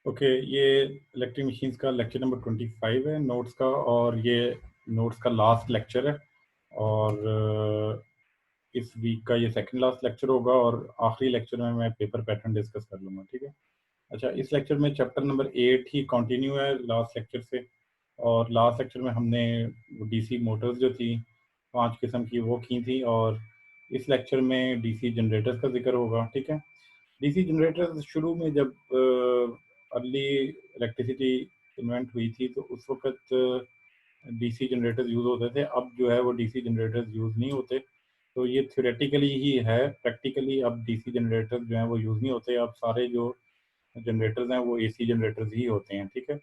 Okay, ये electric machines का lecture number 25 है नोट्स का, और ये नोट्स का लास्ट लेक्चर है। और इस वीक का ये सेकंड लास्ट लेक्चर होगा, और आखिरी लेक्चर में मैं पेपर पैटर्न डिस्कस कर लूँगा, ठीक है। अच्छा, इस लेक्चर में चैप्टर नंबर 8 ही कंटिन्यू है लास्ट लेक्चर से। और लास्ट लेक्चर में हमने डीसी मोटर्स जो थी 5 किस्म की वो की थी, और इस लेक्चर में डीसी जनरेटर्स का जिक्र होगा, ठीक है। डीसी जनरेटर्स शुरू में जब अर्ली इलेक्ट्रिसिटी इन्वेंट हुई थी तो उस वक्त डीसी जनरेटर्स यूज़ होते थे। अब जो है वो डीसी जनरेटर्स यूज़ नहीं होते। तो ये थ्योरेटिकली ही है, प्रैक्टिकली अब डीसी जनरेटर्स जो हैं वो यूज़ नहीं होते। अब सारे जो जनरेटर्स हैं वो एसी जनरेटर्स ही होते हैं, ठीक है।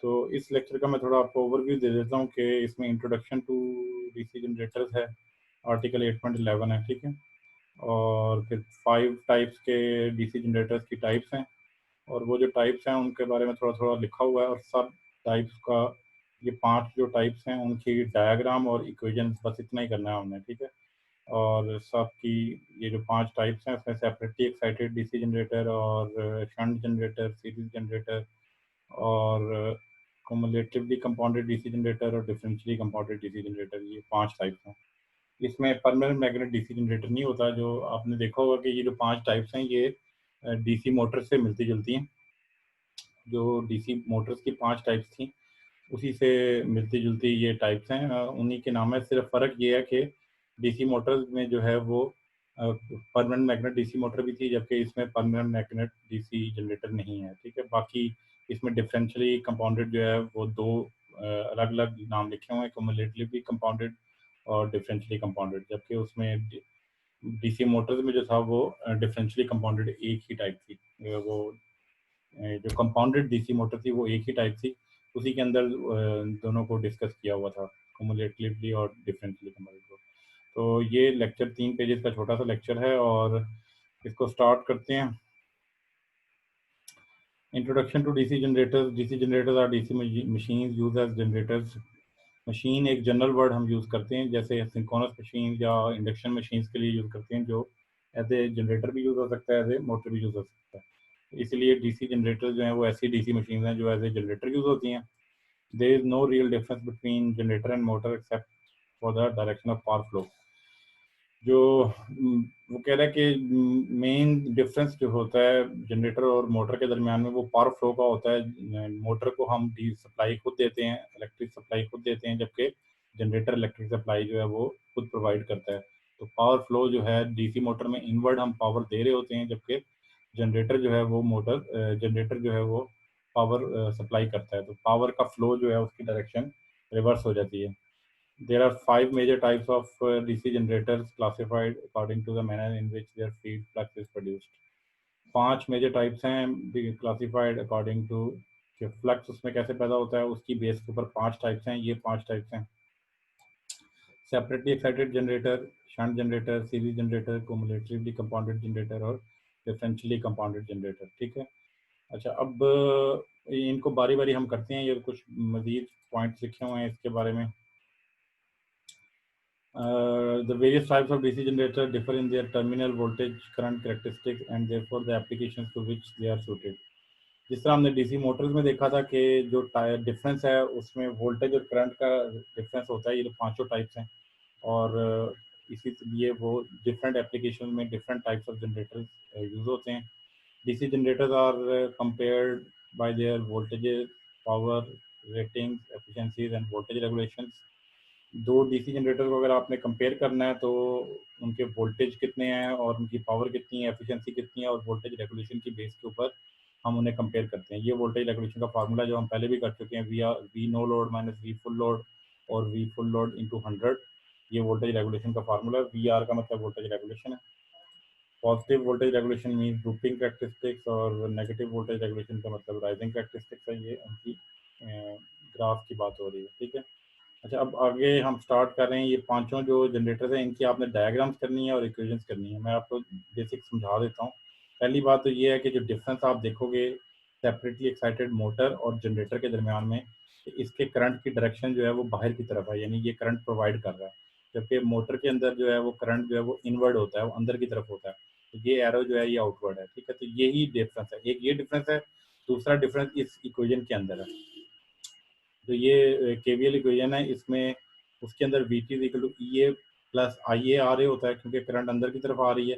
तो इस लेक्चर का मैं थोड़ा आपको ओवरव्यू दे देता हूँ कि इसमें इंट्रोडक्शन टू डीसी जनरेटर्स है, आर्टिकल 8.11 है, ठीक है। और फिर 5 टाइप्स के डीसी जनरेटर्स की टाइप्स हैं, और वो जो टाइप्स हैं उनके बारे में थोड़ा थोड़ा लिखा हुआ है, और सब टाइप्स का ये 5 जो टाइप्स हैं उनकी डायग्राम और इक्वेशंस बस इतना ही करना है हमने, ठीक है। और सब की ये जो 5 टाइप्स हैं उसमें सेपरेटली एक्साइटेड डीसी जनरेटर, और शंट जनरेटर, सीरीज जनरेटर, और cumulatively कंपाउंडेड डीसी जनरेटर, और डिफरेंशियली कंपाउंडेड डीसी जनरेटर, ये 5 टाइप्स हैं। इसमें परमानेंट मैग्नेट डीसी जनरेटर नहीं होता। जो आपने देखा होगा कि ये जो 5 टाइप्स हैं ये डीसी मोटर से मिलती जुलती हैं। जो डीसी मोटर्स की 5 टाइप्स थी उसी से मिलती जुलती ये टाइप्स हैं, उन्हीं के नाम है। सिर्फ फ़र्क ये है कि डीसी मोटर्स में जो है वो परमानेंट मैग्नेट डीसी मोटर भी थी, जबकि इसमें परमानेंट मैग्नेट डीसी जनरेटर नहीं है, ठीक है। बाकी इसमें डिफरेंशियली कंपाउंडेड जो है वो दो अलग अलग नाम लिखे हुए हैं, क्यूमुलेटिवली कंपाउंडेड और डिफरेंशियली कंपाउंडेड, जबकि उसमें डीसी मोटर्स में जो था वो डिफरेंशियली कंपाउंडेड एक ही टाइप थी। वो जो कंपाउंडेड डीसी मोटर थी वो एक ही टाइप थी। उसी के अंदर दोनों को डिस्कस किया हुआ था, क्यूमुलेटिवली और डिफरेंशियली कंपाउंडेड को। तो ये लेक्चर 3 पेजेस का छोटा सा लेक्चर है, और इसको स्टार्ट करते हैं। Introduction to DC generators. DC generators are DC machine use as generators. Machine एक जनरल वर्ड हम यूज़ करते हैं, जैसे सिंक्रोनस मशीन या इंडक्शन मशीन्स के लिए यूज़ करते हैं, जो एज ए जनरेटर भी यूज़ हो सकता है, एज ए मोटर भी यूज़ हो सकता है। इसलिए डीसी जनरेटर जो हैं वो ऐसी डीसी मशीन हैं जो एज ए जनरेटर यूज़ होती हैं। There is no real difference between generator and motor except for the direction of power flow. जो वो कह रहा है कि मेन डिफरेंस जो होता है जनरेटर और मोटर के दरमियान में वो पावर फ्लो का होता है। मोटर को हम डी सप्लाई खुद देते हैं, इलेक्ट्रिक सप्लाई खुद देते हैं, जबकि जनरेटर इलेक्ट्रिक सप्लाई जो है वो खुद प्रोवाइड करता है। तो पावर फ्लो जो है डीसी मोटर में इनवर्ड हम पावर दे रहे होते हैं, जबकि जनरेटर जो है वो जनरेटर जो है वो पावर सप्लाई करता है। तो पावर का फ्लो जो है उसकी डायरेक्शन रिवर्स हो जाती है। There are 5 major types of DC generators classified according to the manner in which their feed flux is produced. 5 major types हैं क्लासिफाइड अकॉर्डिंग टू कि फ्लक्स उसमें कैसे पैदा होता है, उसकी बेस के ऊपर 5 टाइप्स हैं। ये 5 टाइप्स हैं: separately excited generator, shunt generator, series generator, cumulatively compounded generator, और डिफरेंशियली कंपाउंडेड जनरेटर, ठीक है। अच्छा, अब इनको बारी बारी हम करते हैं। ये कुछ मजीद पॉइंट्स लिखे हुए हैं इसके बारे में। The various types of DC generator differ in their terminal voltage current characteristics and therefore the applications to which they are suited. जिस तरह हमने डीसी मोटर्स में देखा था कि जो डिफरेंस है उसमें वोल्टेज और करंट का डिफरेंस होता है। ये जो पांचों टाइप्स हैं, और इसीलिए वो डिफरेंट एप्लीकेशन में different types of generators use होते हैं। DC generators are compared by their voltages, power ratings, efficiencies and voltage regulations. दो डीसी जनरेटर को अगर आपने कंपेयर करना है तो उनके वोल्टेज कितने हैं और उनकी पावर कितनी है, एफिशिएंसी कितनी है, और वोल्टेज रेगुलेशन की बेस के ऊपर हम उन्हें कंपेयर करते हैं। ये वोल्टेज रेगुलेशन का फार्मूला जो हम पहले भी कर चुके हैं, V no load minus V full load, और वी फुल लोड इंटू 100। ये वोल्टेज रेगुलेशन का फार्मूला। वी आर का मतलब वोल्टेज रेगुलेशन है। Positive voltage regulation mean drooping characteristics, और नेगेटिव वोल्टेज रेगुलेशन का मतलब राइजिंग कैरेक्टरिस्टिक्स है। ये उनकी ग्राफ की बात हो रही है, ठीक है। अच्छा, अब आगे हम स्टार्ट कर रहे हैं। ये पांचों जो जनरेटर्स हैं इनकी आपने डायग्राम्स करनी है और इक्वेशंस करनी है। मैं आपको बेसिक समझा देता हूँ। पहली बात तो ये है कि जो डिफरेंस आप देखोगे सेपरेटली एक्साइटेड मोटर और जनरेटर के दरमियान में, कि इसके करंट की डायरेक्शन जो है वो बाहर की तरफ है, यानी ये करंट प्रोवाइड कर रहा है। जबकि मोटर के अंदर जो है वो करंट जो है वो इनवर्ड होता है, वो अंदर की तरफ होता है। तो ये एरो जो है ये आउटवर्ड है, ठीक है। तो यही डिफरेंस है। एक ये डिफरेंस है दूसरा डिफरेंस इस इक्वेशन के अंदर है। तो ये केवीएल इक्वेशन है, इसमें उसके अंदर V T equal to E A plus I A R A होता है, क्योंकि करंट अंदर की तरफ आ रही है,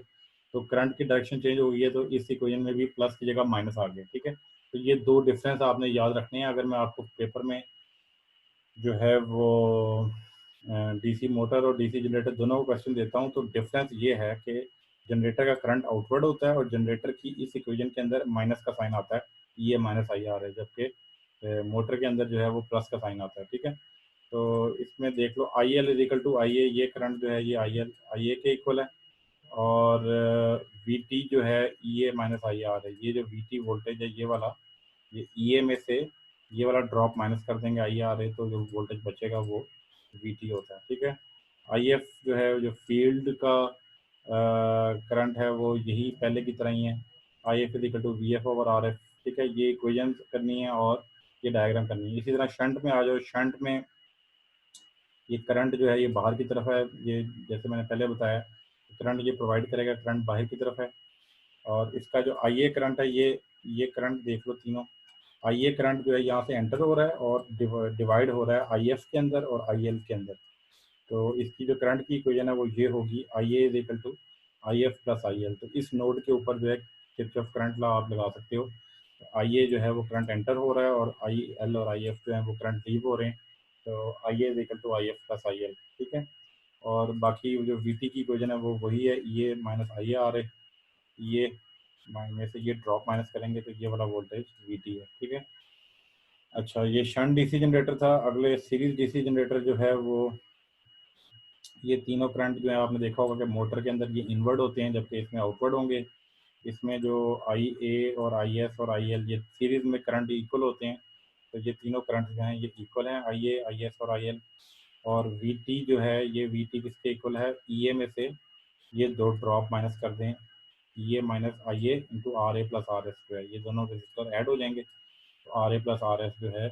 तो करंट की डायरेक्शन चेंज हो गई है, तो इस इक्वेशन में भी प्लस की जगह माइनस आ गया। ठीक है, तो ये दो डिफरेंस आपने याद रखने हैं। अगर मैं आपको पेपर में जो है वो डीसी मोटर और डीसी जनरेटर दोनों को क्वेश्चन देता हूँ, तो डिफरेंस ये है कि जनरेटर का करंट आउटवर्ड होता है और जनरेटर की इस इक्वेशन के अंदर माइनस का साइन आता है, ये माइनस आई आर है, जबकि मोटर के अंदर जो है वो प्लस का साइन आता है। ठीक है, तो इसमें देख लो I L is equal to I A, ये करंट जो है ये आई ए के इक्वल है, और वी टी जो है E A minus I R है। ये जो वी टी वोल्टेज है ये वाला, ये ई ए में से ये वाला ड्रॉप माइनस कर देंगे आई आर है, तो जो वोल्टेज बचेगा वो वी टी होता है। ठीक है, आई एफ जो है जो फील्ड का करंट है वो यही पहले की तरह ही है, I F is equal to V F over R F. ठीक है, ये इक्वेशन करनी है और ये डायग्राम करनी है। इसी तरह शंट में आ जाओ, शंट में ये करंट जो है ये बाहर की तरफ है, ये जैसे मैंने पहले बताया, करंट ये प्रोवाइड करेगा, करंट बाहर की तरफ है, और इसका जो आई ए करंट है ये करंट देख लो तीनों, आई ए करंट जो है यहाँ से एंटर हो रहा है और डिवाइड हो रहा है आई एफ के अंदर और आई एल के अंदर। तो इसकी जो करंट की इक्वेशन है वो ये होगी, I A is equal to I F plus I L. तो इस नोड के ऊपर जो है किरचॉफ करंट लॉ आप लगा सकते हो। आई ए जो है वो करंट एंटर हो रहा है और आई एल और आई एफ जो है वो करंट लीव हो रहे हैं, तो I A is equal to I F plus I L. ठीक है, और बाकी जो वी टी की इक्वेशन है वो वही है, ये माइनस आई ए आर है, ये में से ये ड्रॉप माइनस करेंगे तो ये वाला वोल्टेज वी टी है। ठीक है, अच्छा ये शंट डीसी जनरेटर था। अगले सीरीज डीसी जनरेटर जो है वो, ये तीनों करंट जो है आपने देखा होगा कि मोटर के अंदर ये इनवर्ड होते हैं जबकि इसमें आउटवर्ड होंगे। इसमें जो आई ए और आई एस और आई एल ये सीरीज में करंट इक्वल होते हैं, तो ये तीनों करंट जो हैं ये इक्वल हैं, आई ए आई एस और आई एल। और वी टी जो है ये वी टी किसके इक्वल है, ई ए में से ये दो ड्रॉप माइनस कर दें, E A minus I A into R A plus R S जो है, ये दोनों रजिस्टर ऐड हो जाएंगे, तो R A plus R S जो है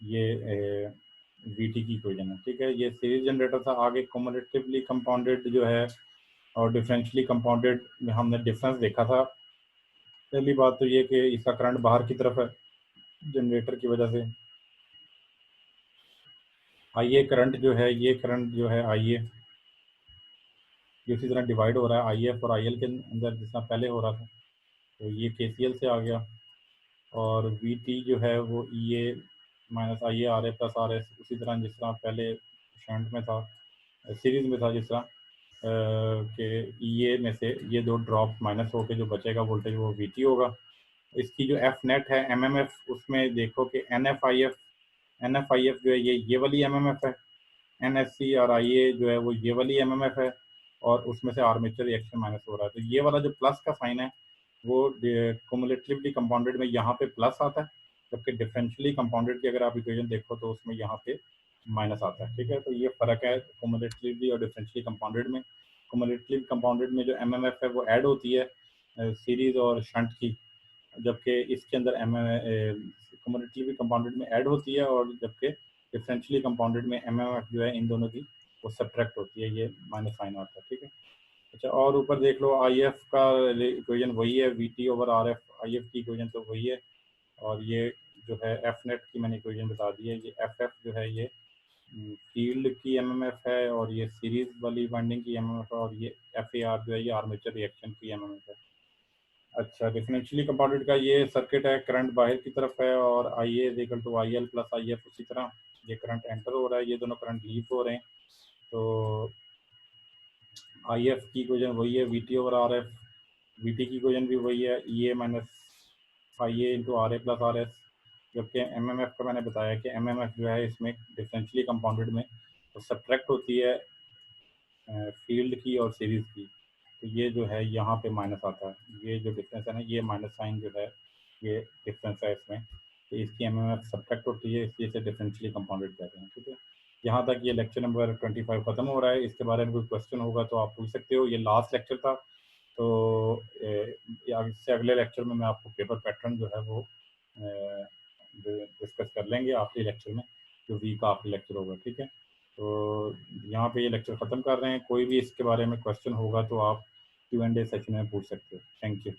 ये वी टी की इक्वेशन है। ठीक है, ये सीरीज जनरेटर था। आगे कम्युलेटिवली कंपाउंडेड जो है और डिफरेंशियली कंपाउंडेड में हमने डिफरेंस देखा था। पहली बात तो ये कि इसका करंट बाहर की तरफ है जनरेटर की वजह से, आई ए करंट जो है ये करंट जो है आई ए ये उसी तरह डिवाइड हो रहा है आई एफ और आई एल के अंदर जिस तरह पहले हो रहा था, तो ये के सी एल से आ गया। और वी टी जो है वो E A minus I A R A plus R S, उसी तरह जिस तरह पहले शंट में था, सीरीज में था, जिस तरह के ई ए में से ये दो ड्रॉप माइनस होकर जो बचेगा वोल्टेज वो वी टी होगा। इसकी जो एफ नेट है एम एम एफ, उसमें देखो कि एन एफ आई एफ जो है ये वाली एम एम एफ है, एन एस सी और आई ए जो है वो ये वाली एम एम एफ है, और उसमें से आर्मेचर रिएक्शन माइनस हो रहा है। तो ये वाला जो प्लस का साइन है वो कुमुलेटिवली कंपाउंडेड में यहाँ पे प्लस आता है, जबकि डिफरेंशियली कंपाउंडेड की अगर आप इक्वेशन देखो तो उसमें यहाँ पे माइनस आता है। ठीक है, तो ये फर्क है कुमुलेटिवली और डिफरेंशियली कंपाउंडेड में। कुमुलेटिवली कंपाउंडेड में जो एम एम एफ है वो ऐड होती है सीरीज और शंट की, जबकि इसके अंदर कम्युनिटिवली कंपाउंडेड में ऐड होती है, और जबकि डिफरेंशियली कंपाउंडेड में एम एम एफ जो है इन दोनों की वो सब्ट्रैक्ट होती है, ये माइनस साइन आता है। ठीक है, अच्छा और ऊपर देख लो आई एफ का इक्वेशन वही है, V T over R F, I F की इक्वेशन तो वही है, और ये जो है एफ नेट की मैंने इक्वेशन बता दी है, ये एफ एफ जो है ये फील्ड की एम एम एफ है, और ये सीरीज वाली वाइंडिंग की एम एम एफ है, और ये एफ ए आर जो है ये आर्मेचर रिएक्शन की एम एम एफ है। अच्छा डिफरेंशियली कंपाउंडेड का ये सर्किट है, करंट बाहर की तरफ है और I A equal to I L plus I F, उसी तरह ये करंट एंटर हो रहा है, ये दोनों करंट लीव हो रहे हैं, तो आई एफ की इक्वेशन वही है, V T over R F, V T की इक्वेशन भी वही है, E A minus I A into R A plus R S. जबकि एम एम एफ का मैंने बताया कि एम एम एफ जो है इसमें डिफरेंशियली कंपाउंडेड में तो सब्ट्रैक्ट होती है फील्ड की और सीरीज की, तो ये जो है यहाँ पे माइनस आता है, ये जो डिफरेंस है ना ये माइनस साइन जो है ये डिफरेंस है इसमें, तो इसकी एम एम एफ सब्ट्रैक्ट होती है, इसलिए इसे डिफरेंशियली कंपाउंडेड कहते हैं। ठीक है, यहाँ तक ये लेक्चर नंबर 25 खत्म हो रहा है। इसके बारे में कोई क्वेश्चन होगा तो आप पूछ सकते हो, ये लास्ट लेक्चर था, तो इससे अगले लेक्चर में मैं आपको पेपर पैटर्न जो है वो डिस्कस कर लेंगे आखिरी लेक्चर में, जो वीक का आखिरी लेक्चर होगा। ठीक है, तो यहाँ पे ये लेक्चर ख़त्म कर रहे हैं। कोई भी इसके बारे में क्वेश्चन होगा तो आप Q&A सेक्शन में पूछ सकते हो। Thank you.